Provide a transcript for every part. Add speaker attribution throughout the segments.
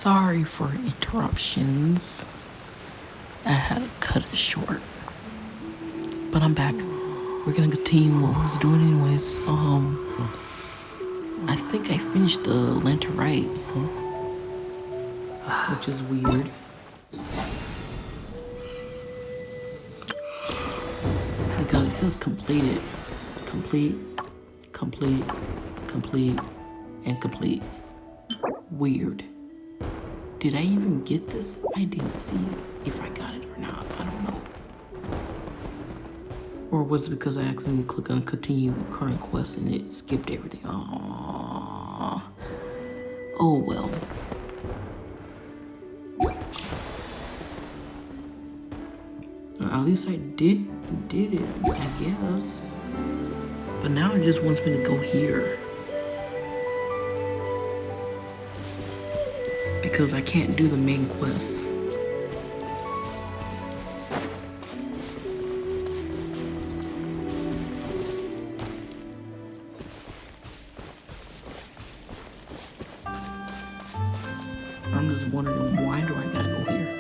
Speaker 1: Sorry for interruptions. I had to cut it short. But I'm back. We're gonna continue what I was doing anyways. I think I finished the rite, which is weird. Because it says completed. Complete, complete, complete, and complete. Weird. Did I even get this? I didn't see if I got it or not. I don't know. Or was it because I accidentally clicked on continue current quest and it skipped everything? Aww. Oh well. At least I did it, I guess. But now it just wants me to go here. Because I can't do the main quest. I'm just wondering, why do I gotta go here?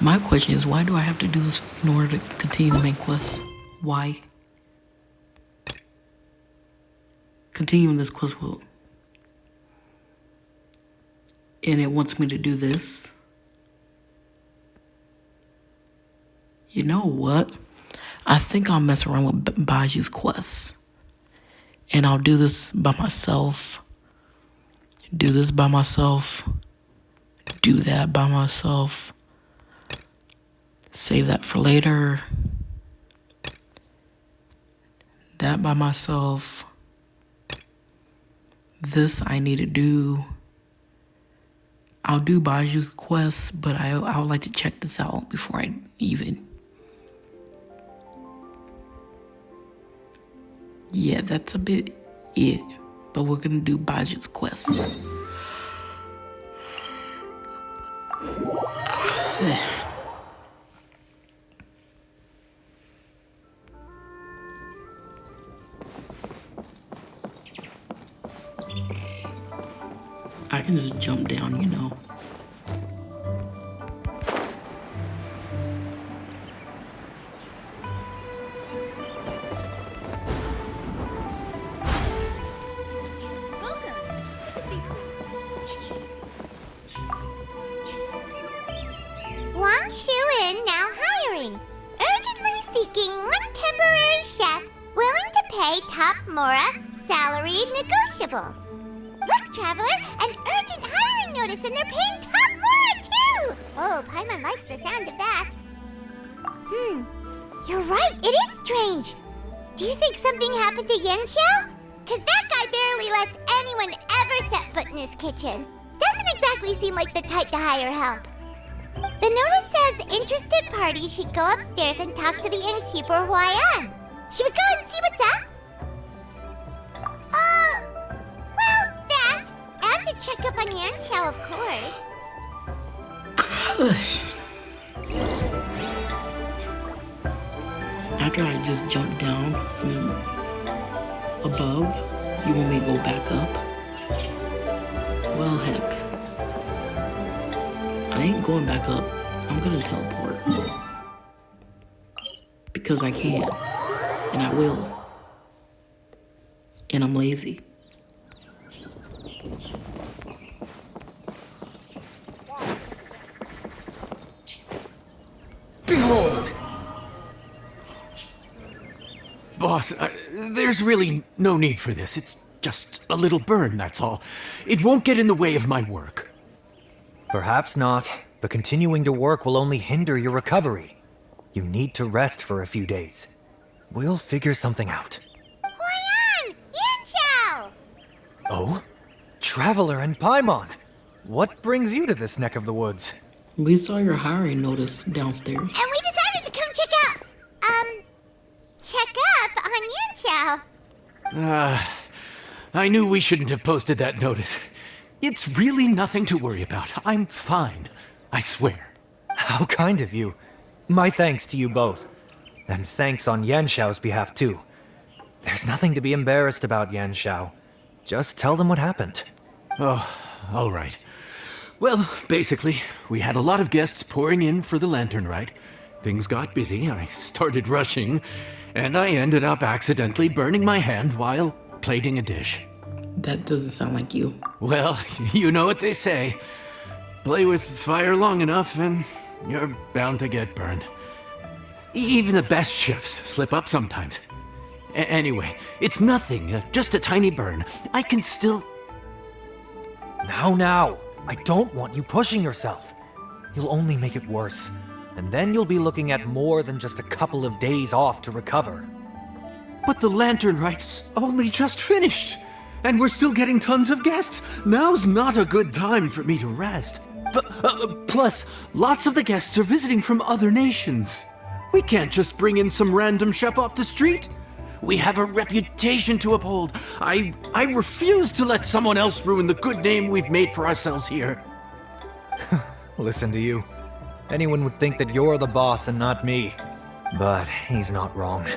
Speaker 1: My question is, why do I have to do this in order to continue the main quest? Why? Continuing this quest will... And it wants me to do this. You know what? I think I'll mess around with Baju's quest. And I'll do this by myself. Do this by myself. Do that by myself. Save that for later. That by myself. This I need to do. I'll do Baju's quest, but I would like to check this out before I even. Yeah, that's a bit it. But we're gonna do Baju's quest. I can just jump down, you know.
Speaker 2: Shuin now hiring. Urgently seeking one temporary chef willing to pay top Mora salary negotiable. Look, traveler, an urgent hiring notice and they're paying top Mora too. Oh, Paimon likes the sound of that. You're right, it is strange. Do you think something happened to Yanxiao? Cause that guy barely lets anyone anyone ever set foot in his kitchen. Doesn't exactly seem like the type to hire help. The notice says interested parties should go upstairs and talk to the innkeeper who I am. Should we go and see what's up? Well, that. And to check up on Yanxiao, of course.
Speaker 1: After I just jumped down from above, you want me to go back up? Well, heck. I ain't going back up. I'm gonna teleport. Because I can. And I will. And I'm lazy.
Speaker 3: Behold! Boss, there's really no need for this. It's just a little burn, that's all. It won't get in the way of my work.
Speaker 4: Perhaps not, but continuing to work will only hinder your recovery. You need to rest for a few days. We'll figure something out.
Speaker 2: Huayan! Yanxiao!
Speaker 4: Oh? Traveler and Paimon! What brings you to this neck of the woods?
Speaker 1: We saw your hiring notice downstairs.
Speaker 2: And we decided to come check up on Yanxiao.
Speaker 3: I knew we shouldn't have posted that notice. It's really nothing to worry about. I'm fine. I swear.
Speaker 4: How kind of you. My thanks to you both. And thanks on Yanxiao's behalf, too. There's nothing to be embarrassed about, Yanxiao. Just tell them what happened.
Speaker 3: Oh, all right. Well, basically, we had a lot of guests pouring in for the lantern rite. Things got busy, I started rushing, and I ended up accidentally burning my hand while plating a dish.
Speaker 1: That doesn't sound like you.
Speaker 3: Well, you know what they say. Play with fire long enough and you're bound to get burned. Even the best chefs slip up sometimes. Anyway, it's nothing, just a tiny burn. I can still...
Speaker 4: Now, I don't want you pushing yourself. You'll only make it worse. And then you'll be looking at more than just a couple of days off to recover.
Speaker 3: But the lantern rite's only just finished. And we're still getting tons of guests. Now's not a good time for me to rest. Plus, lots of the guests are visiting from other nations. We can't just bring in some random chef off the street. We have a reputation to uphold. I refuse to let someone else ruin the good name we've made for ourselves here.
Speaker 4: Listen to you. Anyone would think that you're the boss and not me. But he's not wrong.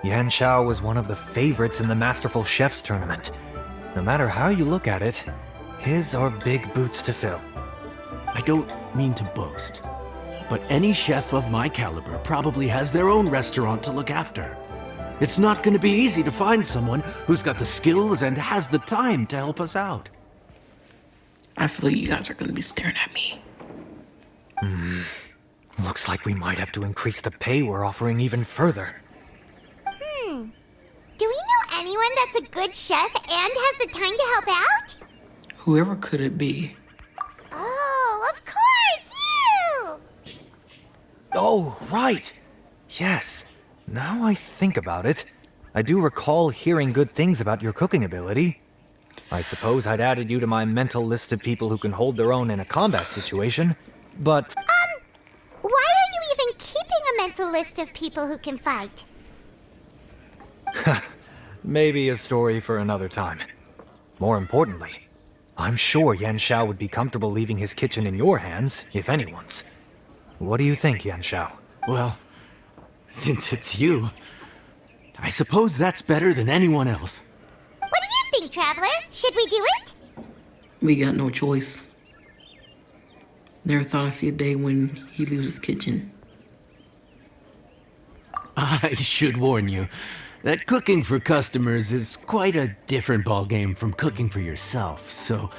Speaker 4: Yanxiao was one of the favorites in the Masterful Chefs tournament. No matter how you look at it, his are big boots to fill.
Speaker 3: I don't mean to boast, but any chef of my caliber probably has their own restaurant to look after. It's not going to be easy to find someone who's got the skills and has the time to help us out.
Speaker 1: I feel like you guys are going to be staring at me.
Speaker 4: Looks like we might have to increase the pay we're offering even further.
Speaker 2: Do we know anyone that's a good chef and has the time to help out?
Speaker 1: Whoever could it be?
Speaker 2: Oh, of course, you!
Speaker 4: Oh, right! Yes. Now I think about it, I do recall hearing good things about your cooking ability. I suppose I'd added you to my mental list of people who can hold their own in a combat situation, but...
Speaker 2: Why are you even keeping a mental list of people who can fight?
Speaker 4: Maybe a story for another time. More importantly, I'm sure Yanxiao would be comfortable leaving his kitchen in your hands, if anyone's. What do you think, Yanxiao?
Speaker 3: Well, since it's you, I suppose that's better than anyone else.
Speaker 2: What do you think, Traveler? Should we do it?
Speaker 1: We got no choice. Never thought I'd see a day when he leaves his kitchen.
Speaker 3: I should warn you that cooking for customers is quite a different ballgame from cooking for yourself, so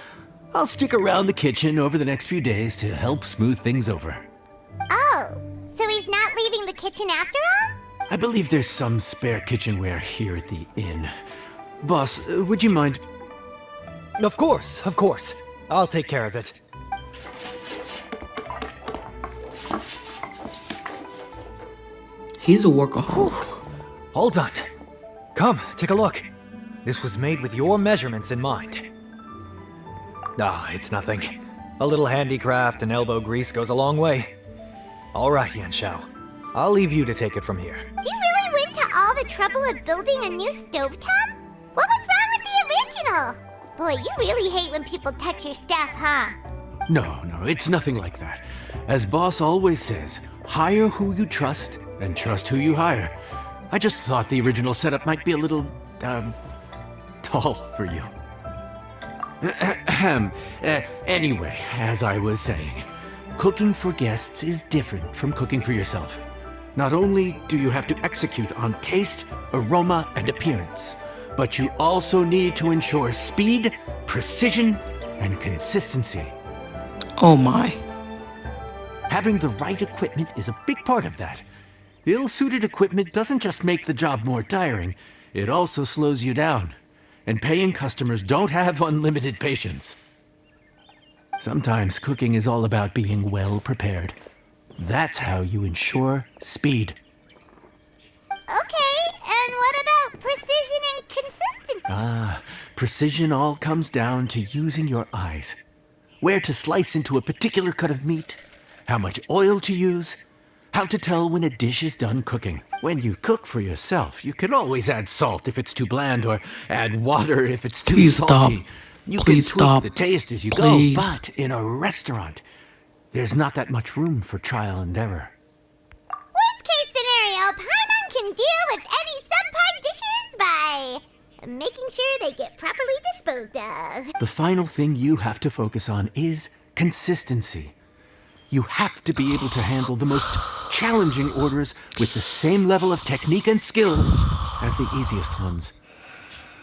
Speaker 3: I'll stick around the kitchen over the next few days to help smooth things over.
Speaker 2: Oh, so he's not leaving the kitchen after all?
Speaker 3: I believe there's some spare kitchenware here at the inn. Boss, would you mind?
Speaker 4: Of course. I'll take care of it.
Speaker 1: He's a workaholic.
Speaker 4: All done. Come, take a look. This was made with your measurements in mind. Ah, it's nothing. A little handicraft and elbow grease goes a long way. All right, Yanshao. I'll leave you to take it from here.
Speaker 2: You really went to all the trouble of building a new stovetop? What was wrong with the original? Boy, you really hate when people touch your stuff, huh?
Speaker 3: No, it's nothing like that. As Boss always says, hire who you trust and trust who you hire. I just thought the original setup might be a little, tall for you. Anyway, as I was saying, cooking for guests is different from cooking for yourself. Not only do you have to execute on taste, aroma, and appearance, but you also need to ensure speed, precision, and consistency.
Speaker 1: Oh my.
Speaker 3: Having the right equipment is a big part of that. Ill-suited equipment doesn't just make the job more tiring, it also slows you down. And paying customers don't have unlimited patience. Sometimes cooking is all about being well prepared. That's how you ensure speed.
Speaker 2: Okay, and what about precision and consistency?
Speaker 3: Precision all comes down to using your eyes. Where to slice into a particular cut of meat, how much oil to use, how to tell when a dish is done cooking. When you cook for yourself, you can always add salt if it's too bland or add water if it's too
Speaker 1: Please
Speaker 3: salty.
Speaker 1: stop.
Speaker 3: You
Speaker 1: Please
Speaker 3: can tweak
Speaker 1: stop.
Speaker 3: the taste as you
Speaker 1: Please.
Speaker 3: go, but in a restaurant, there's not that much room for trial and error.
Speaker 2: Worst case scenario, Paimon can deal with any subpar dishes by making sure they get properly disposed of.
Speaker 3: The final thing you have to focus on is consistency. You have to be able to handle the most challenging orders with the same level of technique and skill as the easiest ones.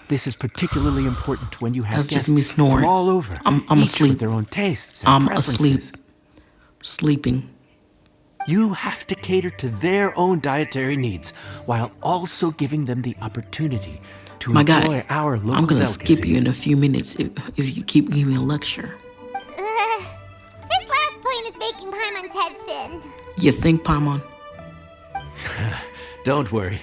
Speaker 3: This is particularly important when you have
Speaker 1: That's
Speaker 3: guests
Speaker 1: just me snoring.
Speaker 3: from all over,
Speaker 1: I'm
Speaker 3: each
Speaker 1: asleep.
Speaker 3: with their own tastes and
Speaker 1: I'm
Speaker 3: preferences.
Speaker 1: asleep. Sleeping.
Speaker 3: You have to cater to their own dietary needs while also giving them the opportunity to
Speaker 1: My
Speaker 3: enjoy
Speaker 1: guy,
Speaker 3: our local
Speaker 1: I'm gonna
Speaker 3: delicacies.
Speaker 1: skip you in a few minutes if you keep giving me a lecture.
Speaker 2: This last point is making Paimon's head spin.
Speaker 1: You think, Paimon?
Speaker 3: Don't worry.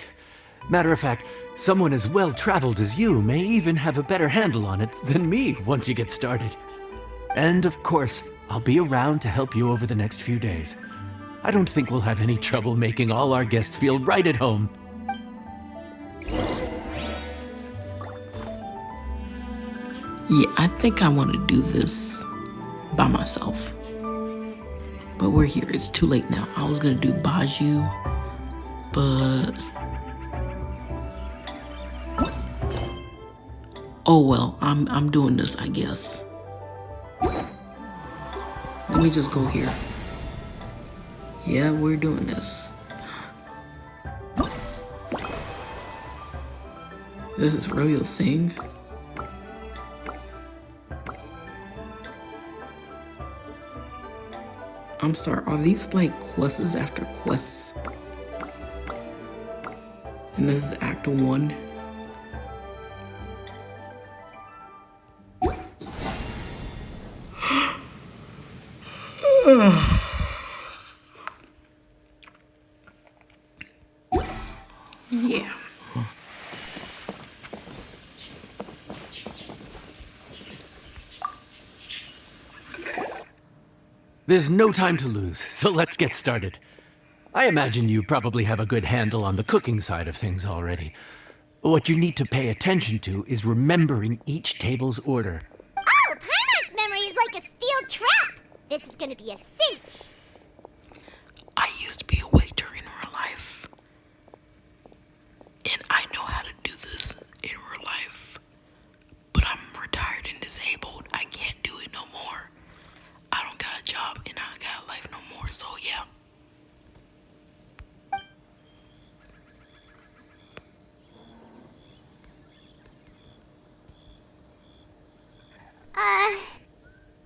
Speaker 3: Matter of fact, someone as well-traveled as you may even have a better handle on it than me once you get started. And of course, I'll be around to help you over the next few days. I don't think we'll have any trouble making all our guests feel right at home.
Speaker 1: Yeah, I think I want to do this by myself. But we're here. It's too late now. I was gonna do Baju, but oh well. I'm doing this, I guess. Let me just go here. Yeah, we're doing this. This is really a thing. I'm sorry, are these like quests after quests? And this is Act 1. Yeah.
Speaker 3: There's no time to lose, so let's get started. I imagine you probably have a good handle on the cooking side of things already. What you need to pay attention to is remembering each table's order.
Speaker 2: Oh, Paimon's memory is like a steel trap. This is gonna be a cinch.
Speaker 1: I used to be a waiter in real life. And I know how to do this in real life. But I'm retired and disabled. I can't do it no more. I don't got a job and I don't got a life no more, so yeah.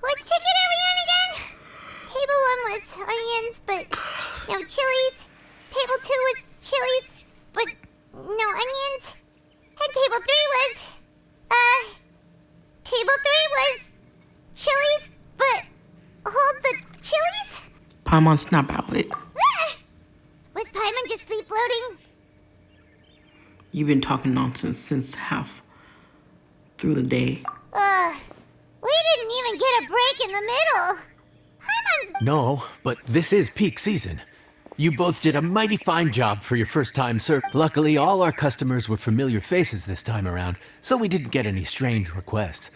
Speaker 2: Which ticket are we on again? Table 1 was onions, but no chilies. Table 2 was chilies, but no onions. And table 3 was, table 3 was chilies, but hold the chilies?
Speaker 1: Paimon, snap out of it.
Speaker 2: Was Paimon just sleep floating?
Speaker 1: You've been talking nonsense since half through the day.
Speaker 2: We didn't even get a break in the middle. Paimon's...
Speaker 3: No, but this is peak season. You both did a mighty fine job for your first time, sir. Luckily, all our customers were familiar faces this time around, so we didn't get any strange requests.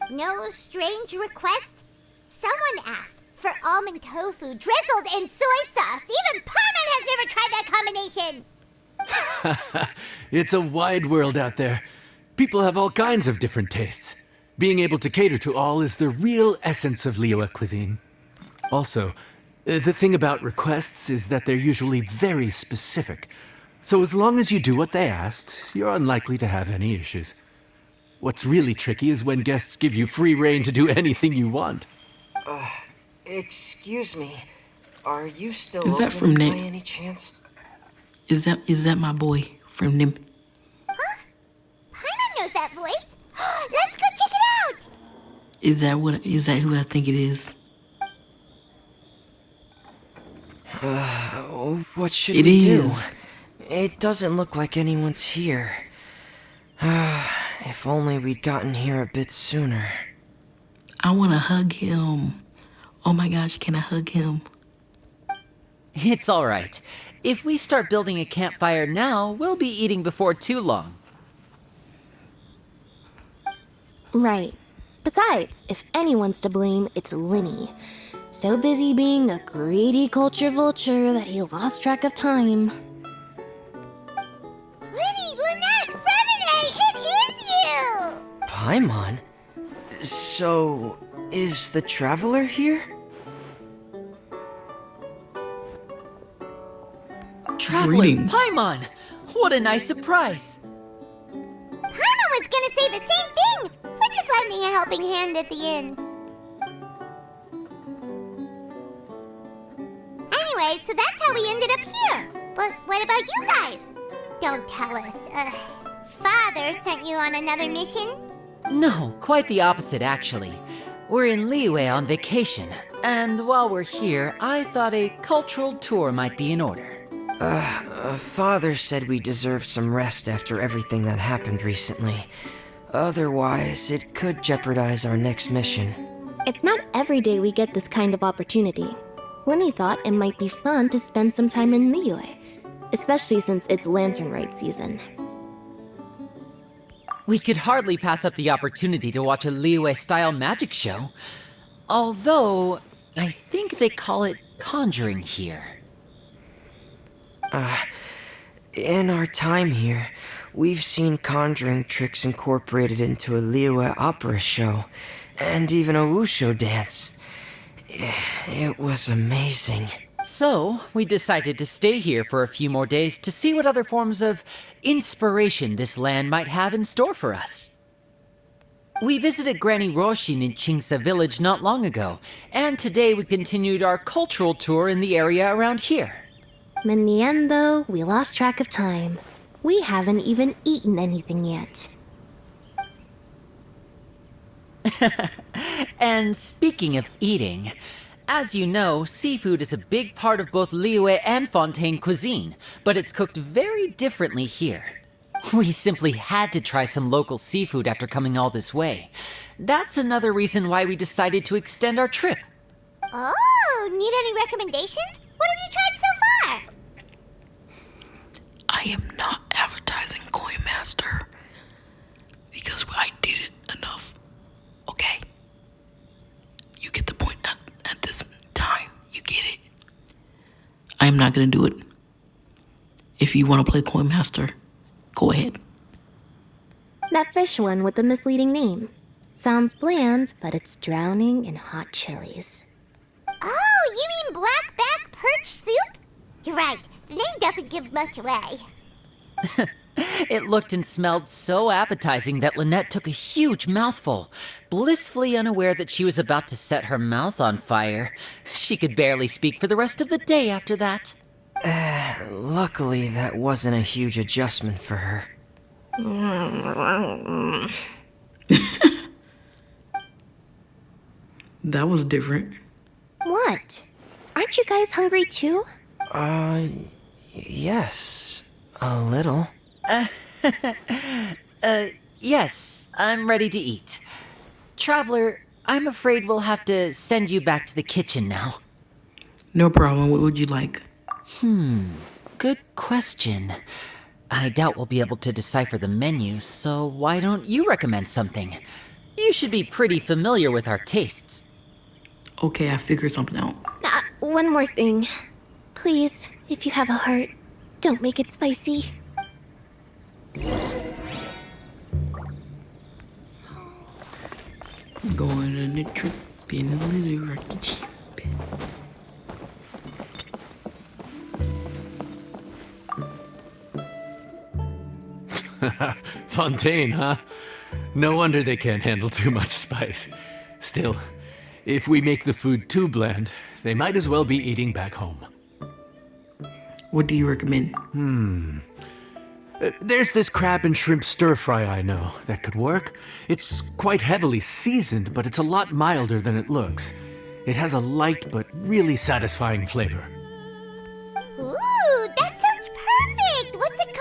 Speaker 2: No strange request? Someone asked for almond tofu drizzled in soy sauce. Even Paimon has never tried that combination.
Speaker 3: It's a wide world out there. People have all kinds of different tastes. Being able to cater to all is the real essence of Liyue cuisine. Also, the thing about requests is that they're usually very specific. So as long as you do what they asked, you're unlikely to have any issues. What's really tricky is when guests give you free rein to do anything you want.
Speaker 5: Excuse me. Are you still
Speaker 1: Is that
Speaker 5: open
Speaker 1: from
Speaker 5: by
Speaker 1: Nick?
Speaker 5: any chance?
Speaker 1: Is that my boy from Nim?
Speaker 2: Paimon knows that voice. Let's go check it out.
Speaker 1: Is that who I think it is?
Speaker 5: What should
Speaker 1: It
Speaker 5: we do?
Speaker 1: is.
Speaker 5: It doesn't look like anyone's here. If only we'd gotten here a bit sooner.
Speaker 1: I want to hug him. Oh my gosh, can I hug him?
Speaker 6: It's all right. If we start building a campfire now, we'll be eating before too long.
Speaker 7: Right. Besides, if anyone's to blame, it's Linny. So busy being a greedy culture vulture that he lost track of time.
Speaker 2: Linny, Lynette, Fremine, it is you!
Speaker 5: Paimon? So, is the Traveler here?
Speaker 6: Traveler
Speaker 1: Greetings.
Speaker 6: Paimon! What a nice surprise!
Speaker 2: Paimon was gonna say the same thing. We're just lending a helping hand at the end. Anyway, so that's how we ended up here. But what about you guys? Don't tell us. Father sent you on another mission?
Speaker 6: No, quite the opposite actually. We're in Liyue on vacation, and while we're here, I thought a cultural tour might be in order.
Speaker 5: Father said we deserve some rest after everything that happened recently. Otherwise, it could jeopardize our next mission.
Speaker 7: It's not every day we get this kind of opportunity. Linny thought it might be fun to spend some time in Liyue, especially since it's Lantern Rite season.
Speaker 6: We could hardly pass up the opportunity to watch a Liyue-style magic show. Although, I think they call it conjuring here.
Speaker 5: In our time here, we've seen conjuring tricks incorporated into a Liyue opera show, and even a wushu dance. It was amazing.
Speaker 6: So, we decided to stay here for a few more days to see what other forms of inspiration this land might have in store for us. We visited Granny Roshin in Chingsa village not long ago, and today we continued our cultural tour in the area around here.
Speaker 7: In the end, though, we lost track of time. We haven't even eaten anything yet.
Speaker 6: And speaking of eating, as you know, seafood is a big part of both Liyue and Fontaine cuisine, but it's cooked very differently here. We simply had to try some local seafood after coming all this way. That's another reason why we decided to extend our trip.
Speaker 2: Oh, need any recommendations? What have you tried so far?
Speaker 1: I am not advertising Coin Master because I did it enough. Okay? You get the point at this time. You get it. I am not going to do it. If you want to play Coin Master, go ahead.
Speaker 7: That fish one with the misleading name. Sounds bland, but it's drowning in hot chilies.
Speaker 2: Oh, you mean blackback perch soup? You're right. The name doesn't give much away.
Speaker 6: It looked and smelled so appetizing that Lynette took a huge mouthful, blissfully unaware that she was about to set her mouth on fire. She could barely speak for the rest of the day after that.
Speaker 5: Luckily, that wasn't a huge adjustment for her.
Speaker 1: That was different.
Speaker 7: What? Aren't you guys hungry too?
Speaker 5: Yes, a little.
Speaker 6: Yes, I'm ready to eat. Traveler, I'm afraid we'll have to send you back to the kitchen now.
Speaker 1: No problem. What would you like?
Speaker 6: Good question. I doubt we'll be able to decipher the menu, so why don't you recommend something? You should be pretty familiar with our tastes.
Speaker 1: Okay, I figured something out.
Speaker 7: One more thing. Please, if you have a heart, don't make it spicy.
Speaker 1: Going on a trip in a little rocket ship.
Speaker 3: Fontaine, huh? No wonder they can't handle too much spice. Still, if we make the food too bland, they might as well be eating back home.
Speaker 1: What do you recommend?
Speaker 3: There's this crab and shrimp stir-fry I know that could work. It's quite heavily seasoned, but it's a lot milder than it looks. It has a light but really satisfying flavor.
Speaker 2: Ooh, that sounds perfect! What's it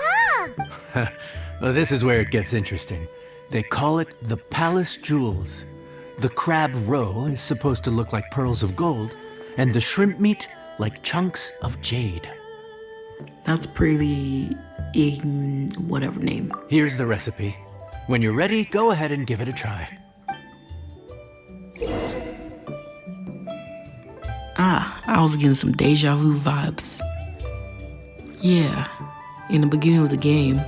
Speaker 2: called?
Speaker 3: Well, this is where it gets interesting. They call it the Palace Jewels. The crab roe is supposed to look like pearls of gold, and the shrimp meat like chunks of jade.
Speaker 1: That's pretty... whatever name.
Speaker 3: Here's the recipe. When you're ready, go ahead and give it a try.
Speaker 1: I was getting some deja vu vibes. Yeah, in the beginning of the game,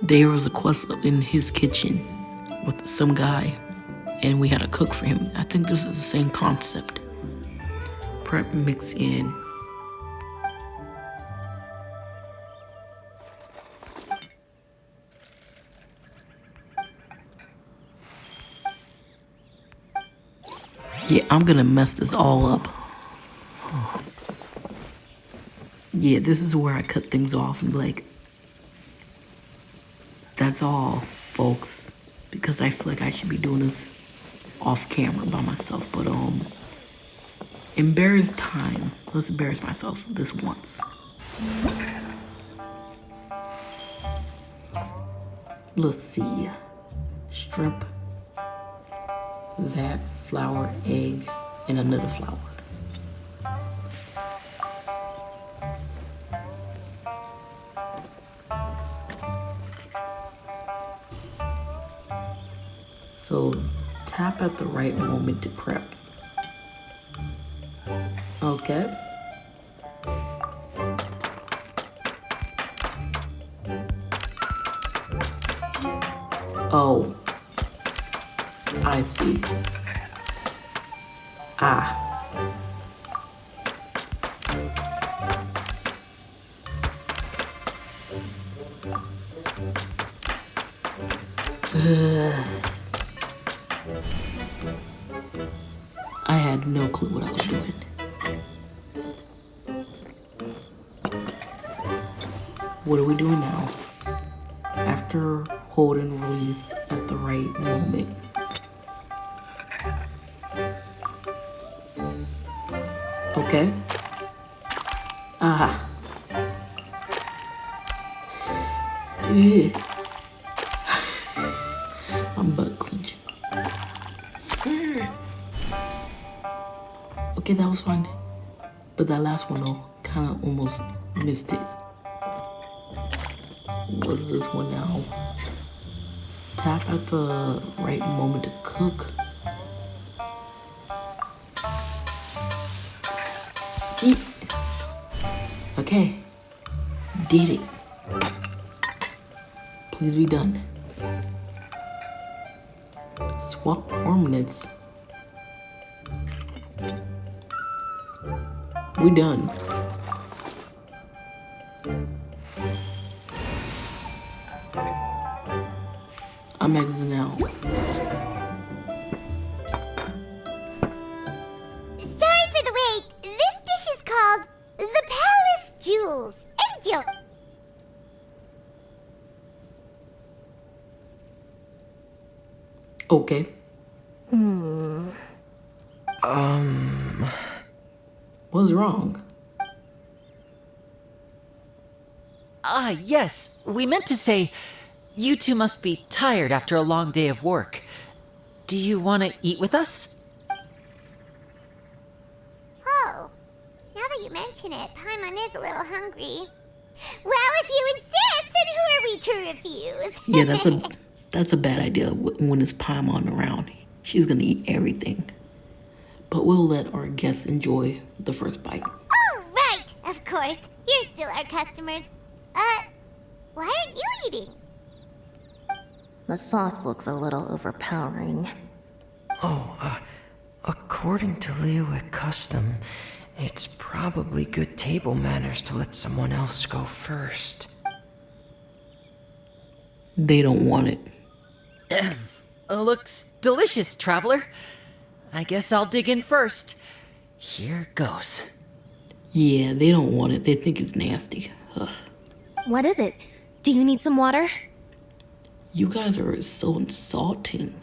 Speaker 1: there was a quest in his kitchen with some guy, and we had to cook for him. I think this is the same concept. Prep, mix in. Yeah, I'm gonna mess this all up. Yeah, this is where I cut things off and be like, that's all, folks. Because I feel like I should be doing this off camera by myself. But, embarrass time. Let's embarrass myself this once. Let's see. Shrimp. That, flour, egg, and another flour. So tap at the right moment to prep. Okay. Oh. I see. I had no clue what I was doing. What are we doing now? After hold and release at the right moment. Okay. Ugh. I'm butt clenching. Okay, that was fun. But that last one though, kinda almost missed it. What's this one now? Tap at the right moment to cook. Eat. Okay. Did it. Please be done. Swap ornaments. We done. I'm exiting out.
Speaker 2: Sorry for the wait. This dish is called the Palace Jewels. Enjoy.
Speaker 1: Okay. What's wrong?
Speaker 6: Yes, we meant to say, You two must be tired after a long day of work. Do you want to eat with us?
Speaker 2: Oh, now that you mention it, Paimon is a little hungry. Well, if you insist, then who are we to refuse?
Speaker 1: Yeah, that's a bad idea when it's Paimon around. She's gonna eat everything. But we'll let our guests enjoy the first bite.
Speaker 2: Oh, right! Of course. You're still our customers. Why aren't you eating?
Speaker 7: The sauce looks a little overpowering.
Speaker 5: According to Liyue custom, it's probably good table manners to let someone else go first.
Speaker 1: They don't want it.
Speaker 6: Looks delicious, traveler. I guess I'll dig in first. Here goes.
Speaker 1: Yeah, they don't want it. They think it's nasty. Ugh.
Speaker 7: What is it? Do you need some water?
Speaker 1: You guys are so insulting.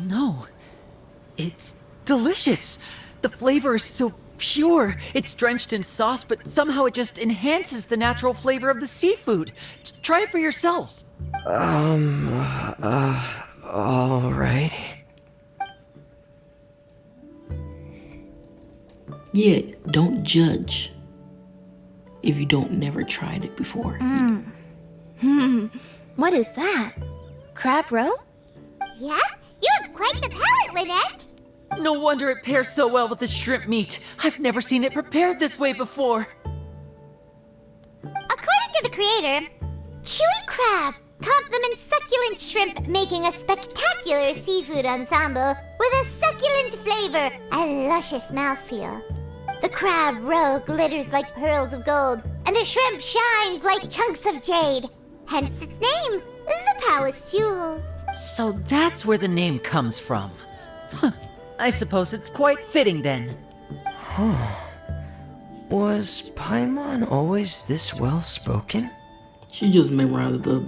Speaker 6: No, it's delicious. The flavor is so pure. It's drenched in sauce, but somehow it just enhances the natural flavor of the seafood. Try it for yourselves.
Speaker 5: Alright.
Speaker 1: Yeah, don't judge if you don't never tried it before.
Speaker 7: What is that? Crab roe?
Speaker 2: Yeah? You have quite the palate, Lynette!
Speaker 6: No wonder it pairs so well with the shrimp meat. I've never seen it prepared this way before.
Speaker 2: According to the creator, chewy crab complements succulent shrimp, making a spectacular seafood ensemble with a succulent flavor and luscious mouthfeel. The crab roe glitters like pearls of gold, and the shrimp shines like chunks of jade. Hence its name, the Palace Jewels.
Speaker 6: So that's where the name comes from. Huh. I suppose it's quite fitting then.
Speaker 5: Was Paimon always this well spoken?
Speaker 1: She just memorized the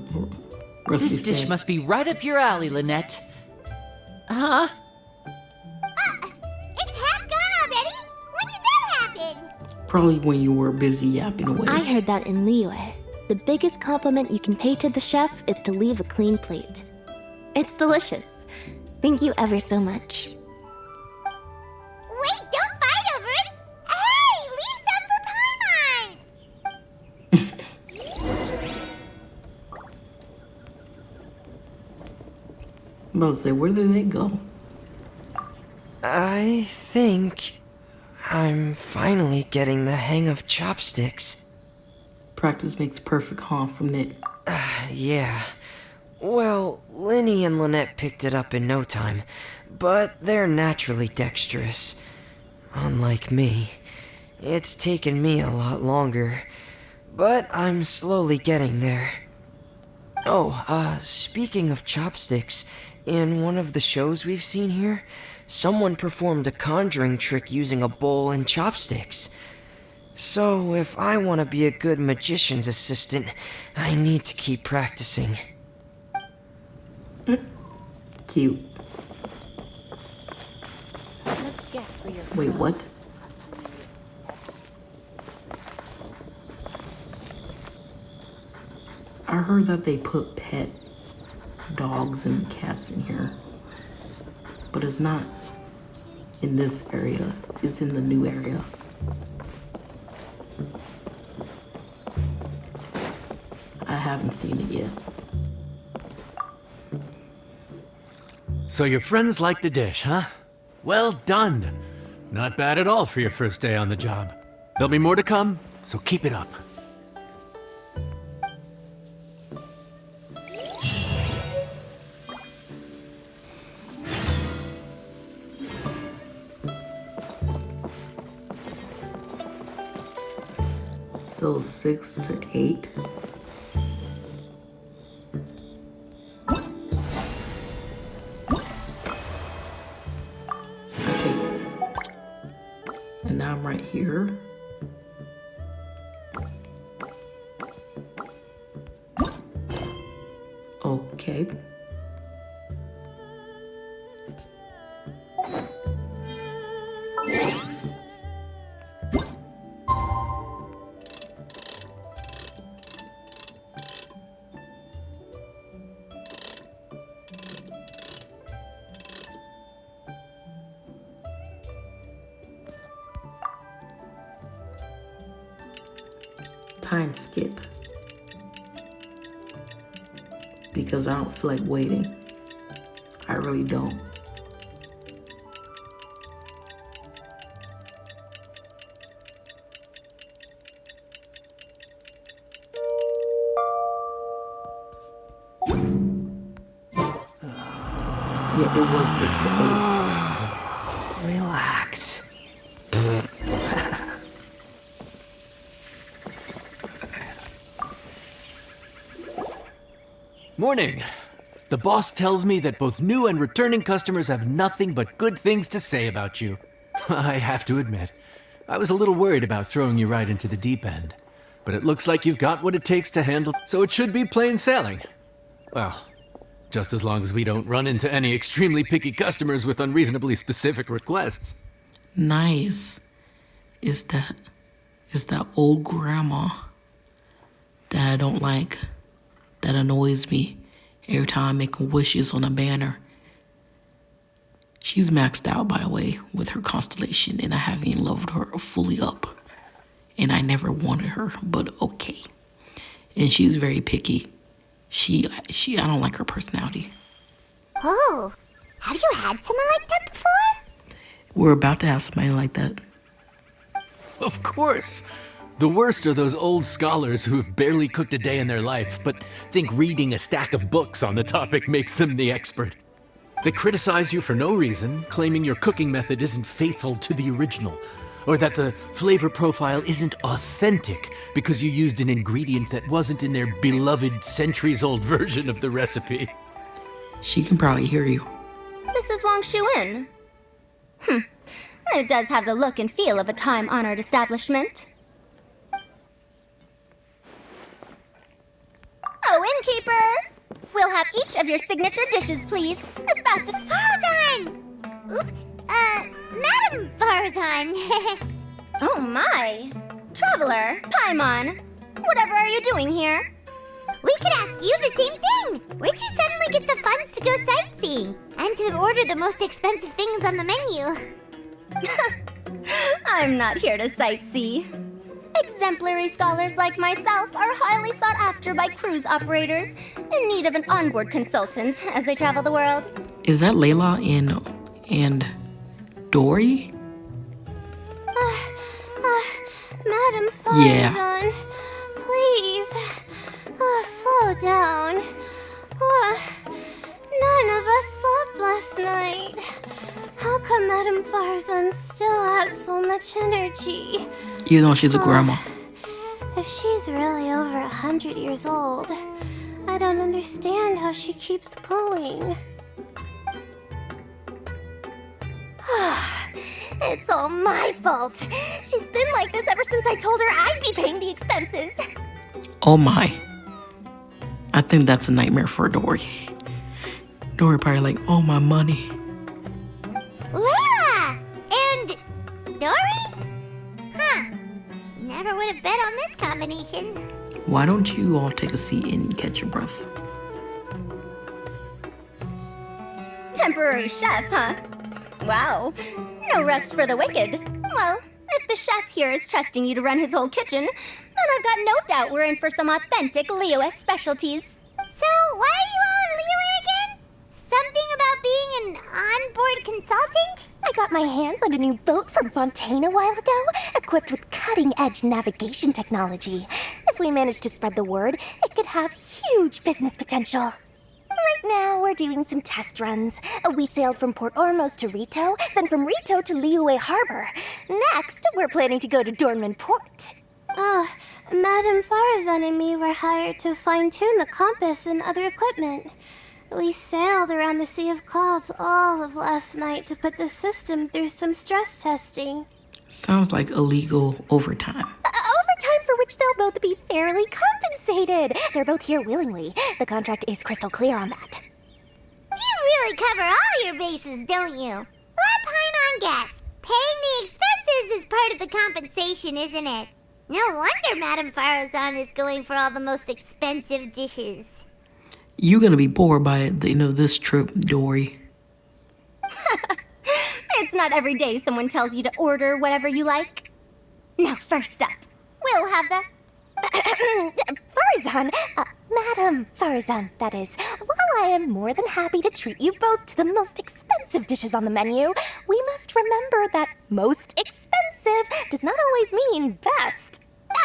Speaker 1: recipe.
Speaker 6: This dish must be right up your alley, Lynette. Huh?
Speaker 2: It's half gone already? When did that happen?
Speaker 1: Probably when you were busy yapping away.
Speaker 7: I heard that in Liyue. The biggest compliment you can pay to the chef is to leave a clean plate. It's delicious. Thank you ever so much.
Speaker 2: Wait, don't fight over it! Hey, leave some for Paimon!
Speaker 1: I'm about to say, where did they go?
Speaker 5: I think I'm finally getting the hang of chopsticks.
Speaker 1: Practice makes perfect, huh, from Nick?
Speaker 5: Yeah. Well, Linny and Lynette picked it up in no time, but they're naturally dexterous. Unlike me, it's taken me a lot longer, but I'm slowly getting there. Oh, speaking of chopsticks, in one of the shows we've seen here, someone performed a conjuring trick using a bowl and chopsticks. So, if I want to be a good magician's assistant, I need to keep practicing.
Speaker 1: Cute.
Speaker 7: Let's guess where you're
Speaker 1: Wait, what? I heard that they put pet dogs and cats in here. But it's not in this area. It's in the new area. I haven't seen it yet.
Speaker 3: So your friends like the dish, huh? Well done. Not bad at all for your first day on the job. There'll be more to come, so keep it up.
Speaker 1: So 6 to 8. And now I'm right here. Okay. time skip. Because I don't feel like waiting. I really don't. Yeah, it was 6 to 8.
Speaker 5: Relax.
Speaker 3: Morning. The boss tells me that both new and returning customers have nothing but good things to say about you. I have to admit, I was a little worried about throwing you right into the deep end. But it looks like you've got what it takes to handle, so it should be plain sailing. Well, just as long as we don't run into any extremely picky customers with unreasonably specific requests.
Speaker 1: Nice. Is that old grandma that I don't like, that annoys me every time I'm making wishes on a banner. She's maxed out, by the way, with her constellation, and I haven't even leveled her fully up. And I never wanted her, but okay. And she's very picky. I don't like her personality.
Speaker 2: Oh, have you had someone like that before?
Speaker 1: We're about to have somebody like that.
Speaker 3: Of course! The worst are those old scholars who have barely cooked a day in their life, but think reading a stack of books on the topic makes them the expert. They criticize you for no reason, claiming your cooking method isn't faithful to the original, or that the flavor profile isn't authentic because you used an ingredient that wasn't in their beloved centuries-old version of the recipe.
Speaker 1: She can probably hear you.
Speaker 7: This is Wang Shuin. It does have the look and feel of a time-honored establishment. Oh, innkeeper! We'll have each of your signature dishes, please. As fast as...
Speaker 2: Farzan! Oops, Madam Farzan.
Speaker 7: Oh my! Traveler, Paimon, whatever are you doing here?
Speaker 2: We could ask you the same thing. Where'd you suddenly get the funds to go sightseeing? And to order the most expensive things on the menu?
Speaker 7: I'm not here to sightsee. Exemplary scholars like myself are highly sought after by cruise operators in need of an onboard consultant as they travel the world.
Speaker 1: Is that Layla and Dory?
Speaker 2: Madam
Speaker 1: Yeah.
Speaker 2: Farzan, please, slow down. None of us slept last night. How come Madam Farzan still has so much energy?
Speaker 1: Even though she's a grandma.
Speaker 2: If she's really over 100 years old, I don't understand how she keeps going.
Speaker 7: It's all my fault. She's been like this ever since I told her I'd be paying the expenses.
Speaker 1: Oh my. I think that's a nightmare for Dory. Dory probably like, oh, my money.
Speaker 2: Layla! And Dory? Huh. Never would have bet on this combination.
Speaker 1: Why don't you all take a seat and catch your breath?
Speaker 7: Temporary chef, huh? Wow. No rest for the wicked. Well, if the chef here is trusting you to run his whole kitchen, then I've got no doubt we're in for some authentic Liyue specialties.
Speaker 2: So, why are you all in Liyue again? Something about being an onboard consultant?
Speaker 8: I got my hands on a new boat from Fontaine a while ago, equipped with cutting-edge navigation technology. If we manage to spread the word, it could have huge business potential. Right now, we're doing some test runs. We sailed from Port Ormos to Rito, then from Rito to Liyue Harbor. Next, we're planning to go to Dornman Port.
Speaker 2: Oh, Madam Farzan and me were hired to fine-tune the compass and other equipment. We sailed around the Sea of Clouds all of last night to put the system through some stress testing.
Speaker 1: Sounds like illegal overtime.
Speaker 8: Overtime for which they'll both be fairly compensated. They're both here willingly. The contract is crystal clear on that.
Speaker 2: You really cover all your bases, don't you? Let Paimon guess. Paying the expenses is part of the compensation, isn't it? No wonder Madam Farazan is going for all the most expensive dishes.
Speaker 1: You're gonna be bored by the end of this trip, Dory.
Speaker 7: It's not every day someone tells you to order whatever you like. Now, first up, we'll have the
Speaker 8: Farzan, Madam Farzan, that is. While I am more than happy to treat you both to the most expensive dishes on the menu, we must remember that most expensive does not always mean best.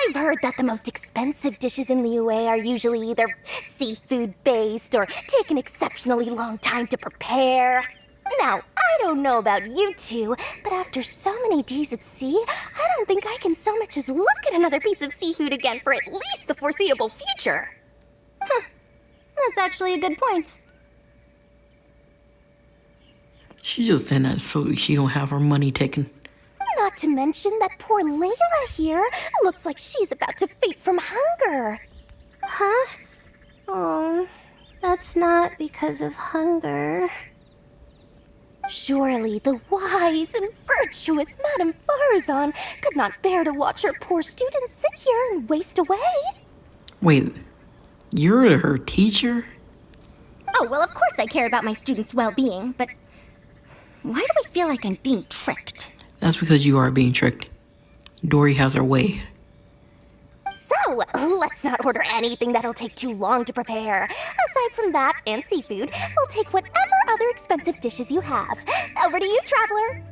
Speaker 8: I've heard that the most expensive dishes in Liyue are usually either seafood-based or take an exceptionally long time to prepare. Now, I don't know about you two, but after so many days at sea, I don't think I can so much as look at another piece of seafood again for at least the foreseeable future.
Speaker 7: Huh. That's actually a good point.
Speaker 1: She just saying that so she don't have her money taken.
Speaker 8: Not to mention that poor Layla here looks like she's about to faint from hunger.
Speaker 2: Huh? Oh, that's not because of hunger.
Speaker 8: Surely the wise and virtuous Madame Farzan could not bear to watch her poor students sit here and waste away.
Speaker 1: Wait, you're her teacher?
Speaker 7: Oh, well, of course I care about my students' well-being, but why do I feel like I'm being tricked?
Speaker 1: That's because you are being tricked. Dory has her way.
Speaker 8: So, let's not order anything that'll take too long to prepare. Aside from that and seafood, we'll take whatever other expensive dishes you have. Over to you, traveler.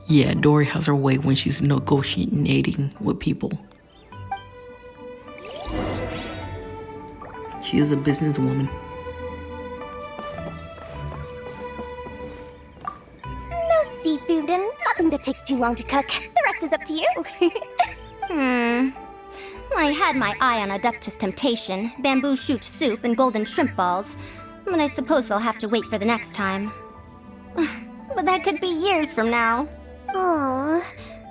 Speaker 1: Yeah, Dory has her way when she's negotiating with people. She is a businesswoman.
Speaker 8: No seafood and nothing that takes too long to cook. The rest is up to you.
Speaker 7: I had my eye on Adeptus Temptation, bamboo shoot soup, and golden shrimp balls, but I suppose they'll have to wait for the next time. But that could be years from now.
Speaker 2: Aw,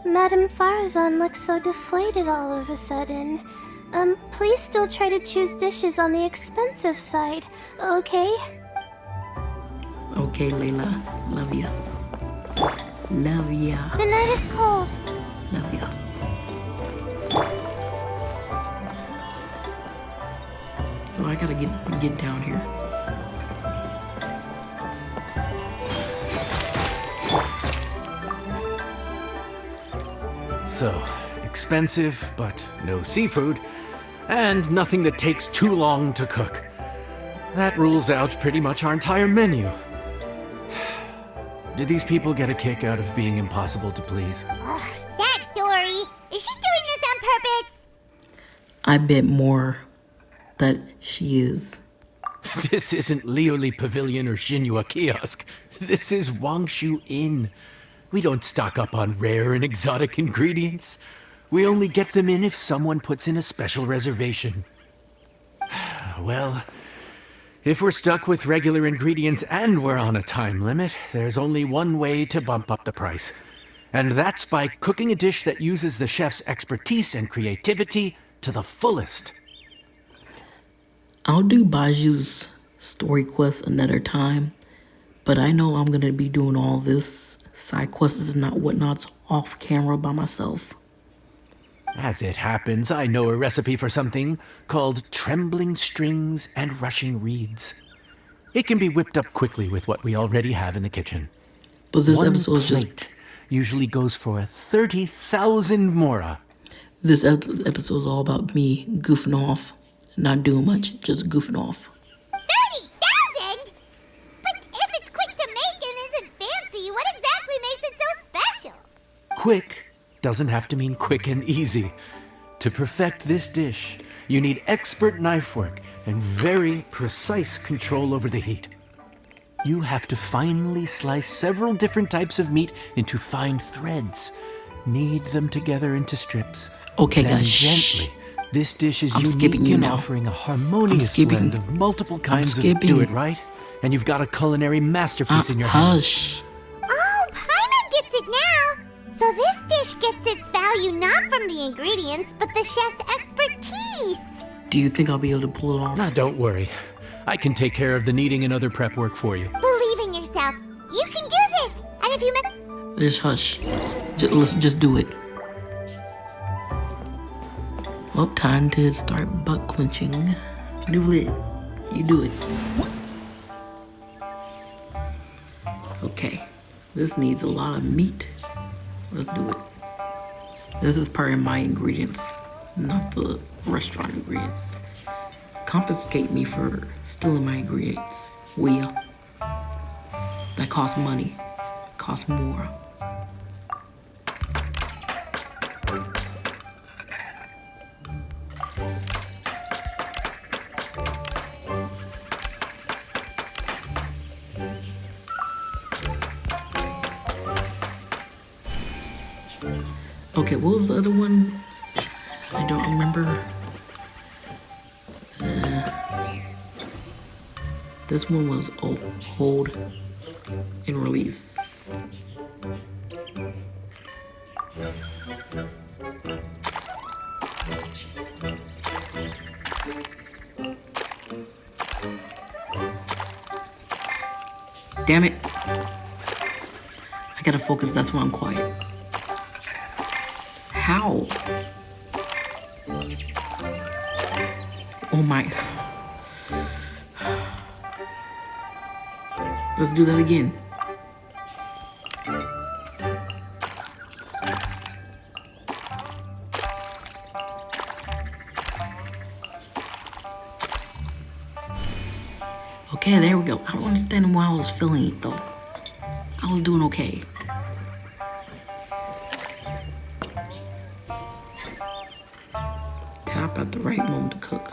Speaker 2: Madame Farzan looks so deflated all of a sudden. Please still try to choose dishes on the expensive side, okay?
Speaker 1: Okay, Layla. Love ya. Love ya.
Speaker 2: The night is cold.
Speaker 1: Love ya. So I gotta get down here.
Speaker 3: So, expensive, but no seafood, and nothing that takes too long to cook. That rules out pretty much our entire menu. Do these people get a kick out of being impossible to please?
Speaker 2: That Dory! Is she doing this on purpose?
Speaker 1: I bet more that she is.
Speaker 3: This isn't Lioli Pavilion or Xinhua Kiosk. This is Wangshu Inn. We don't stock up on rare and exotic ingredients. We only get them in if someone puts in a special reservation. Well, if we're stuck with regular ingredients and we're on a time limit, there's only one way to bump up the price. And that's by cooking a dish that uses the chef's expertise and creativity to the fullest.
Speaker 1: I'll do Baju's story quest another time, but I know I'm gonna be doing all this side quests and whatnots off camera by myself.
Speaker 3: As it happens, I know a recipe for something called trembling strings and rushing reeds. It can be whipped up quickly with what we already have in the kitchen.
Speaker 1: But this
Speaker 3: One
Speaker 1: episode is just
Speaker 3: plate usually goes for 30,000 mora.
Speaker 1: this episode is all about me goofing off, not doing much, just goofing off.
Speaker 2: 30,000? But if it's quick to make and isn't fancy, what exactly makes it so special?
Speaker 3: Quick doesn't have to mean quick and easy. To perfect this dish, you need expert knife work and very precise control over the heat. You have to finely slice several different types of meat into fine threads. Knead them together into strips.
Speaker 1: Okay,
Speaker 3: Then
Speaker 1: guys, shh.
Speaker 3: gently. This dish is
Speaker 1: I'm
Speaker 3: unique
Speaker 1: skipping you
Speaker 3: in
Speaker 1: now.
Speaker 3: offering a harmonious blend of multiple kinds of
Speaker 1: skipping.
Speaker 3: do it right, and you've got a culinary masterpiece in your hands.
Speaker 1: Hush.
Speaker 2: Oh, Paimon gets it now! So this dish gets its value not from the ingredients, but the chef's expertise!
Speaker 1: Do you think I'll be able to pull it off?
Speaker 3: Now, don't worry. I can take care of the kneading and other prep work for you.
Speaker 2: Believe in yourself. You can do this! And if you
Speaker 1: Just hush. Let's just do it. Well, time to start butt clenching. Do it. You do it. Okay. This needs a lot of meat. Let's do it. This is part of my ingredients. not the restaurant ingredients. Confiscate me for stealing my ingredients, will ya? That costs money. Costs more. Okay, what was the other one? I don't remember. This one was hold and release. Damn it. I gotta focus, that's why I'm quiet. How? Oh my. Let's do that again. Okay, there we go. I don't understand why I was feeling it though. I was doing okay. Tap at the right moment to cook.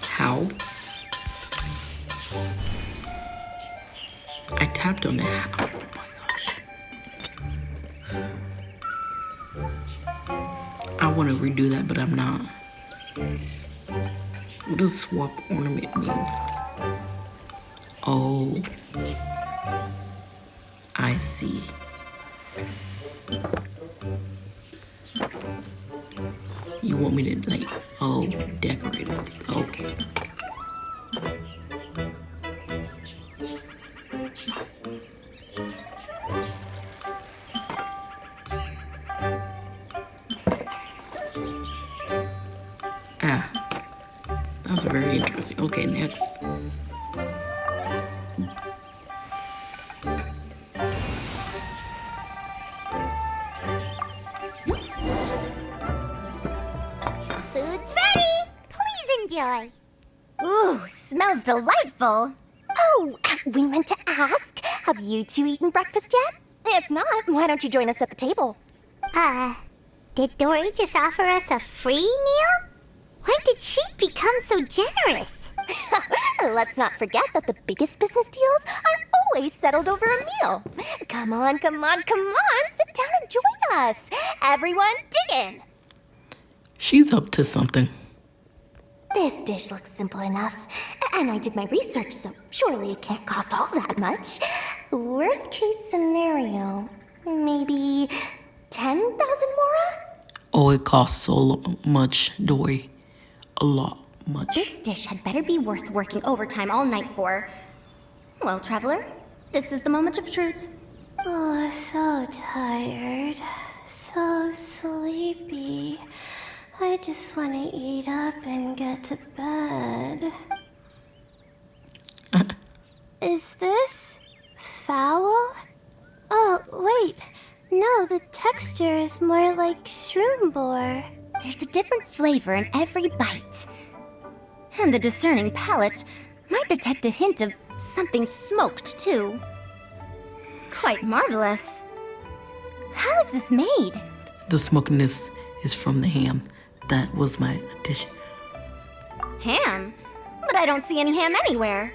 Speaker 1: How? I tapped on it. Oh my gosh. I want to redo that, but I'm not. What does swap ornament mean? Oh. I see. You want me to, like, oh, decorate it. Okay. Ah, that's very interesting. Okay, next.
Speaker 2: Food's ready. Please enjoy.
Speaker 8: Ooh, smells delightful. Oh, we meant to ask, have you two eaten breakfast yet? If not, why don't you join us at the table?
Speaker 2: Did Dory just offer us a free meal? When did she become so generous?
Speaker 8: Let's not forget that the biggest business deals are always settled over a meal. Come on, sit down and join us. Everyone, dig in.
Speaker 1: She's up to something.
Speaker 8: This dish looks simple enough, and I did my research, so surely it can't cost all that much. Worst case scenario, maybe 10,000 mora?
Speaker 1: Oh, it costs so much, Dory. A lot much.
Speaker 7: This dish had better be worth working overtime all night for. Well, traveler, this is the moment of truth.
Speaker 2: Oh, so tired. So sleepy. I just want to eat up and get to bed. Is this foul? Oh, wait. No, the texture is more like shroom boar.
Speaker 7: There's a different flavor in every bite. And the discerning palate might detect a hint of something smoked, too. Quite marvelous. How is this made?
Speaker 1: The smokiness is from the ham. That was my addition.
Speaker 7: Ham? But I don't see any ham anywhere.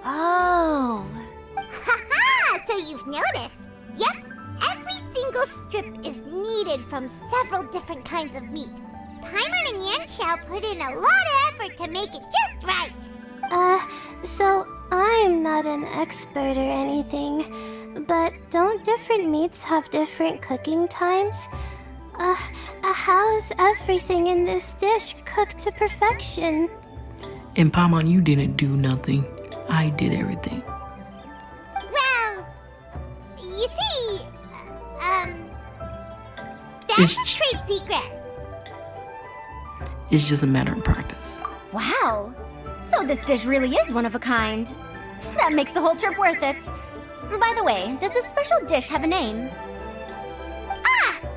Speaker 2: Oh. Haha! So you've noticed. Yep. Every single strip is kneaded from several different kinds of meat. Paimon and Yanxiao put in a lot of effort to make it just right. So I'm not an expert or anything, but don't different meats have different cooking times? How is everything in this dish cooked to perfection?
Speaker 1: And Paimon, you didn't do nothing. I did everything.
Speaker 2: Well, you see, that's a trade secret.
Speaker 1: It's just a matter of practice.
Speaker 7: Wow. So this dish really is one of a kind. That makes the whole trip worth it. By the way, does this special dish have a name?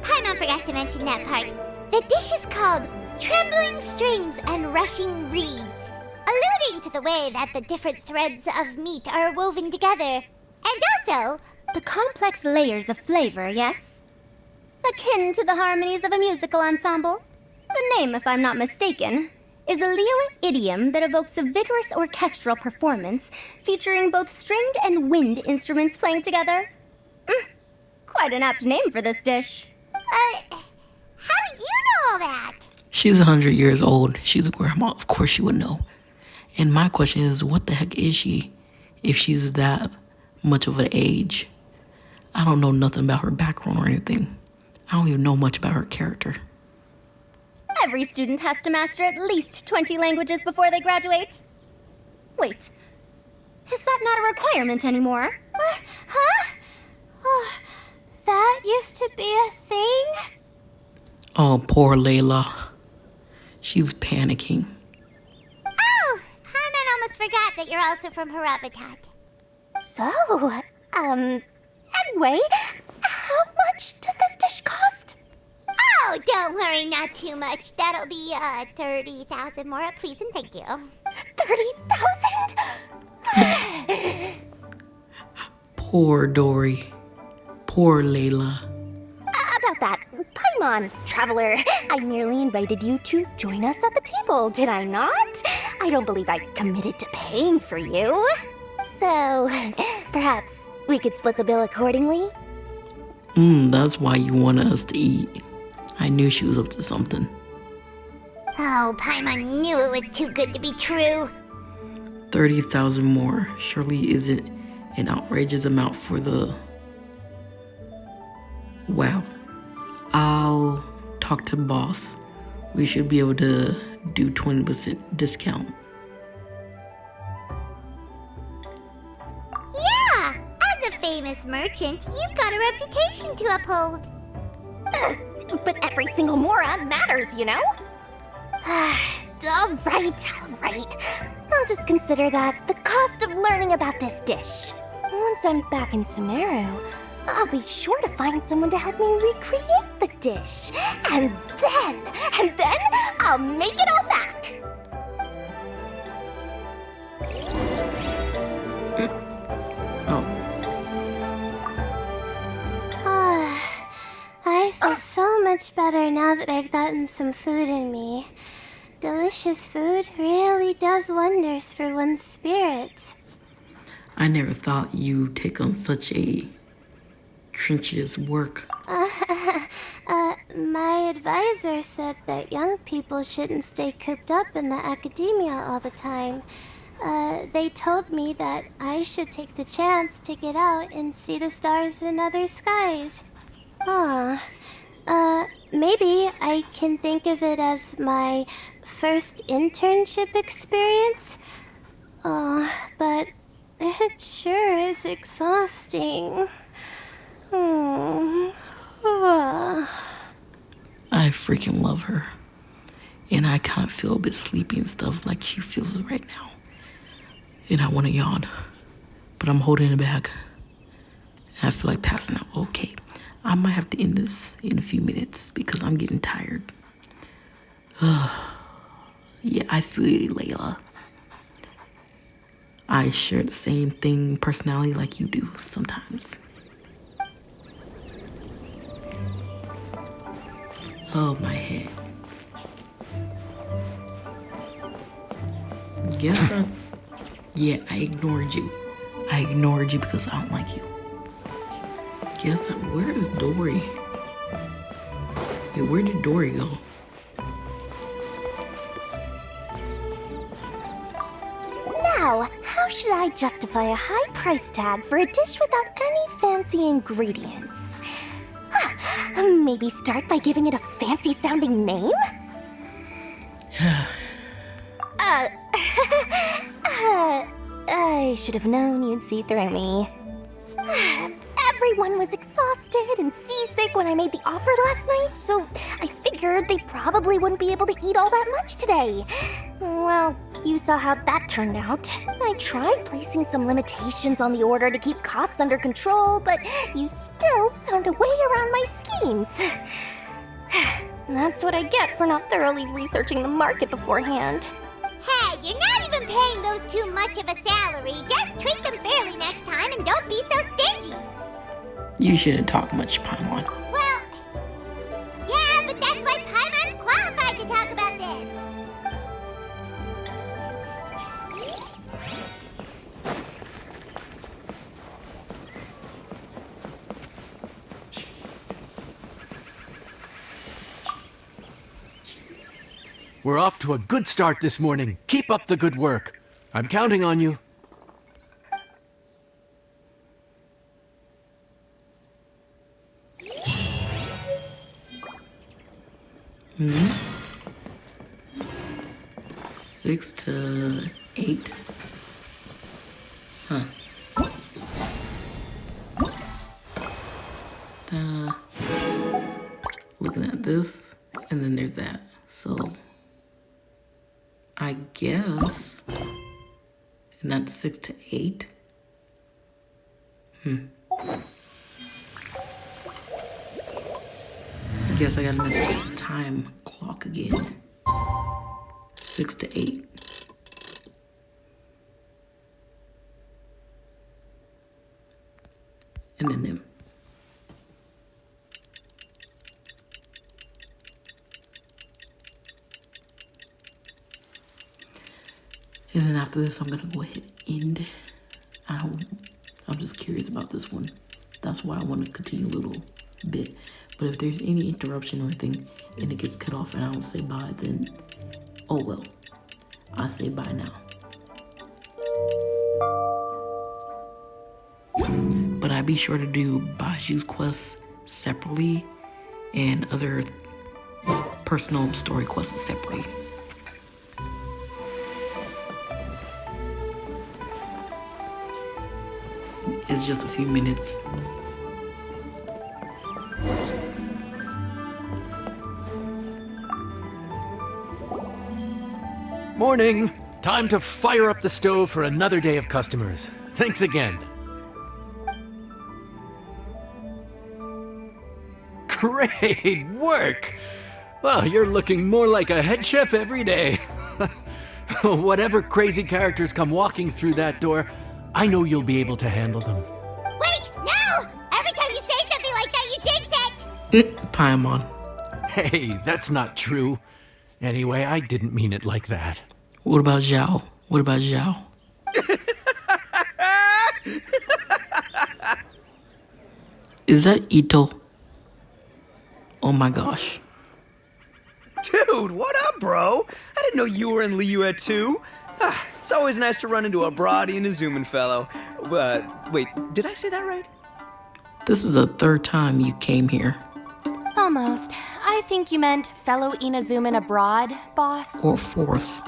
Speaker 2: Paimon forgot to mention that part. The dish is called Trembling Strings and Rushing Reeds, alluding to the way that the different threads of meat are woven together. And also,
Speaker 7: The complex layers of flavor, yes? Akin to the harmonies of a musical ensemble? The name, if I'm not mistaken, is a Liyue idiom that evokes a vigorous orchestral performance featuring both stringed and wind instruments playing together. Quite an apt name for this dish.
Speaker 2: how did you know all that?
Speaker 1: She's 100 years old. She's a grandma. Of course she would know. And my question is, what the heck is she if she's that much of an age? I don't know nothing about her background or anything. I don't even know much about her character.
Speaker 7: Every student has to master at least 20 languages before they graduate. Wait, is that not a requirement anymore?
Speaker 2: Huh? Oh, that used to be a thing?
Speaker 1: Oh, poor Layla. She's panicking.
Speaker 2: Oh, Paimon almost forgot that you're also from Harabatat.
Speaker 8: So, anyway, how much does this dish cost?
Speaker 2: Oh, don't worry, not too much. That'll be 30,000 more, please and thank you.
Speaker 8: 30,000?
Speaker 1: Poor Dory. Poor Layla.
Speaker 8: About that, Paimon, traveler, I merely invited you to join us at the table, did I not? I don't believe I committed to paying for you. So, perhaps we could split the bill accordingly?
Speaker 1: That's why you wanted us to eat. I knew she was up to something.
Speaker 2: Oh, Paimon knew it was too good to be true.
Speaker 1: 30,000 more surely isn't an outrageous amount for the... Wow. I'll talk to boss. We should be able to do 20% discount.
Speaker 2: Yeah, as a famous merchant, you've got a reputation to uphold.
Speaker 8: But every single mora matters, you know? All right. I'll just consider that the cost of learning about this dish. Once I'm back in Sumeru, I'll be sure to find someone to help me recreate the dish. And then I'll make it all back.
Speaker 1: Oh,
Speaker 2: I feel so much better now that I've gotten some food in me. Delicious food really does wonders for one's spirit.
Speaker 1: I never thought you'd take on such a trenchous work.
Speaker 2: My advisor said that young people shouldn't stay cooped up in the academia all the time. They told me that I should take the chance to get out and see the stars in other skies. Maybe I can think of it as my first internship experience. But it sure is exhausting.
Speaker 1: I freaking love her. And I kind of feel a bit sleepy and stuff like she feels right now. And I want to yawn. But I'm holding it back. And I feel like passing out. Okay. I might have to end this in a few minutes because I'm getting tired. Yeah, I feel you, Layla. I share the same thing personality like you do sometimes. Oh, my head. Yeah, I ignored you. I ignored you because I don't like you. Where is Dory? Wait, where did Dory go?
Speaker 8: Now, how should I justify a high price tag for a dish without any fancy ingredients? Maybe start by giving it a fancy sounding name? I should have known you'd see through me. Everyone was exhausted and seasick when I made the offer last night, so I figured they probably wouldn't be able to eat all that much today. Well, you saw how that turned out. I tried placing some limitations on the order to keep costs under control, but you still found a way around my schemes. That's what I get for not thoroughly researching the market beforehand.
Speaker 2: Hey, you're not even paying those too much of a salary. Just treat them fairly next time and don't be so stingy.
Speaker 1: You shouldn't talk much, Paimon.
Speaker 2: Well, yeah, but that's why Paimon's qualified to talk about this.
Speaker 3: We're off to a good start this morning. Keep up the good work. I'm counting on you.
Speaker 1: Hmm? 6 to 8. Huh. Looking at this, and then there's that. So, I guess, and that's 6 to 8. Guess I gotta mess with the time clock again. 6 to 8. And then them. And then after this, I'm gonna go ahead and end. I'm just curious about this one. That's why I want to continue a little bit. But if there's any interruption or anything and it gets cut off and I don't say bye, then oh well. I say bye now. But I be sure to do Baju's quests separately and other personal story quests separately. It's just a few minutes.
Speaker 3: Morning! Time to fire up the stove for another day of customers. Thanks again. Great work! Well, you're looking more like a head chef every day. Whatever crazy characters come walking through that door, I know you'll be able to handle them.
Speaker 2: Wait, no! Every time you say something like that, you jinx it!
Speaker 1: Paimon.
Speaker 3: Hey, that's not true. Anyway, I didn't mean it like that.
Speaker 1: What about Zhao? What about Zhao? Is that Ito? Oh my gosh.
Speaker 9: Dude, what up, bro? I didn't know you were in Liyue too. It's always nice to run into a Brody and a Zoomin fellow. Wait, did I say that right?
Speaker 1: This is the third time you came here.
Speaker 8: Almost. I think you meant fellow Inazuman abroad, boss.
Speaker 1: Or fourth.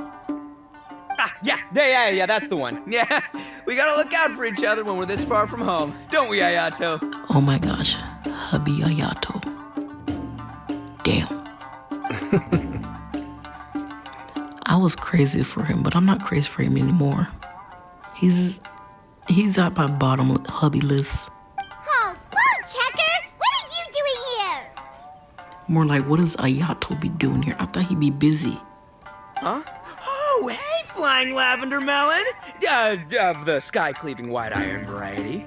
Speaker 9: Yeah, that's the one. Yeah, we gotta look out for each other when we're this far from home, don't we, Ayato?
Speaker 1: Oh my gosh. Hubby Ayato. Damn. I was crazy for him, but I'm not crazy for him anymore. He's at my bottom hubby list.
Speaker 2: Oh, bull checker! What are you doing here?
Speaker 1: More like, what does Ayato be doing here? I thought he'd be busy.
Speaker 9: Huh? Oh, hey, flying lavender melon! Of the sky-cleaving white iron variety.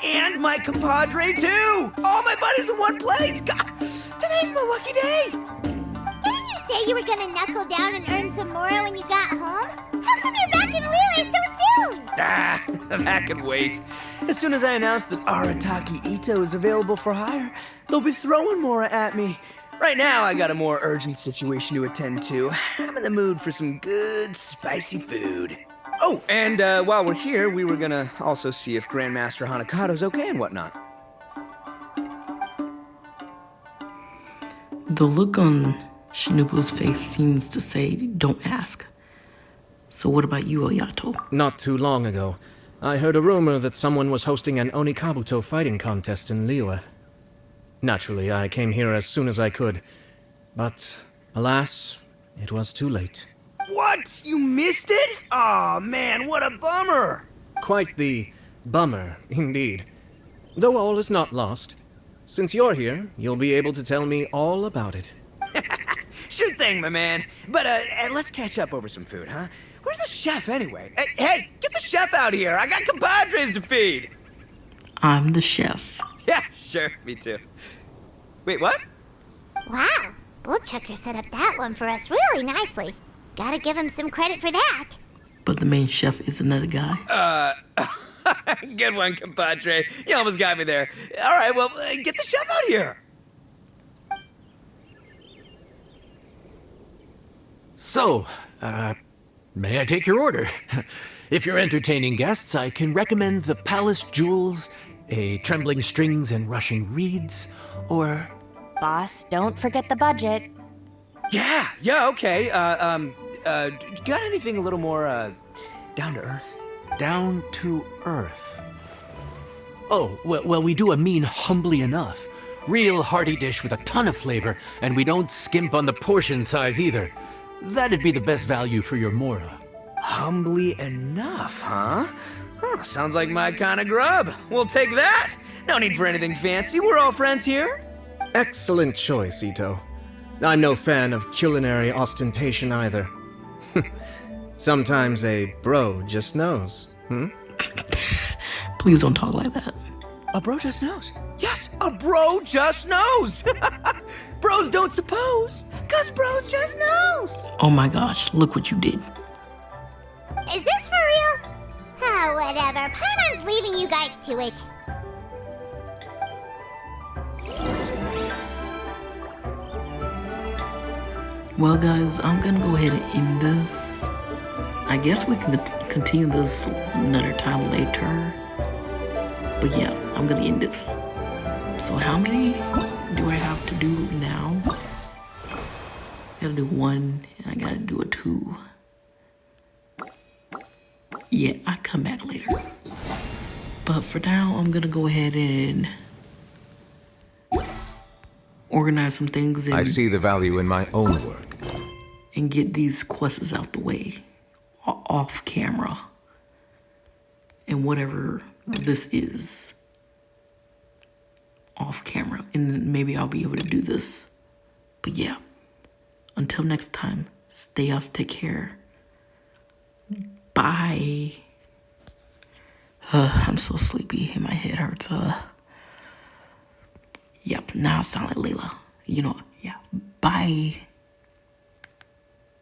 Speaker 9: And my compadre, too! All my buddies in one place! God, today's my lucky day!
Speaker 2: Didn't you say you were gonna knuckle down and earn some more when you got home? How come you're back in Liyue so soon?
Speaker 9: That can wait. As soon as I announce that Arataki Ito is available for hire, they'll be throwing Mora at me. Right now, I got a more urgent situation to attend to. I'm in the mood for some good, spicy food. Oh, and while we're here, we were gonna also see if Grandmaster Hanakado's okay and whatnot.
Speaker 1: The look on Shinobu's face seems to say, don't ask. So what about you, Ayato?
Speaker 10: Not too long ago, I heard a rumor that someone was hosting an Onikabuto fighting contest in Liyue. Naturally, I came here as soon as I could, but alas, it was too late.
Speaker 9: What? You missed it? Aw, man, what a bummer.
Speaker 10: Quite the bummer, indeed. Though all is not lost. Since you're here, you'll be able to tell me all about it.
Speaker 9: Sure thing, my man. But let's catch up over some food, huh? Where's the chef anyway? Hey, get the chef out here. I got compadres to feed.
Speaker 1: I'm the chef.
Speaker 9: Yeah, sure, me too. Wait, what?
Speaker 2: Wow, Bullchucker set up that one for us really nicely. Gotta give him some credit for that.
Speaker 1: But the main chef is another guy.
Speaker 9: Good one, compadre. You almost got me there. All right, well, get the chef out here.
Speaker 3: So, may I take your order? If you're entertaining guests, I can recommend the Palace Jewels, a Trembling Strings and Rushing Reeds, or...
Speaker 8: Boss, don't forget the budget.
Speaker 9: Yeah, okay. Got anything a little more, down to earth?
Speaker 3: Down to earth. Oh, well, we do a mean humbly enough. Real hearty dish with a ton of flavor, and we don't skimp on the portion size either. That'd be the best value for your Mora.
Speaker 9: Humbly enough, huh? Sounds like my kind of grub. We'll take that. No need for anything fancy. We're all friends here.
Speaker 10: Excellent choice, Ito. I'm no fan of culinary ostentation either. Sometimes a bro just knows,
Speaker 1: Please don't talk like that.
Speaker 9: A bro just knows. Yes, a bro just knows. Bros don't suppose, 'cause bros just knows.
Speaker 1: Oh my gosh, look what you did.
Speaker 2: Is this for real? Oh, whatever. Paimon's leaving you guys to it.
Speaker 1: Well, guys, I'm gonna go ahead and end this. I guess we can continue this another time later. But yeah, I'm gonna end this. So how many do I have to do now? Gotta do 1 and I gotta do a 2. Yeah, I'll come back later. But for now, I'm gonna go ahead and organize some things
Speaker 11: I see the value in my own work.
Speaker 1: and get these quests out the way off camera. And whatever this is off camera, and then maybe I'll be able to do this. But yeah, until next time, stay out, take care. Bye. I'm so sleepy and my head hurts. Yep, now I sound like Layla. You know, yeah. Bye.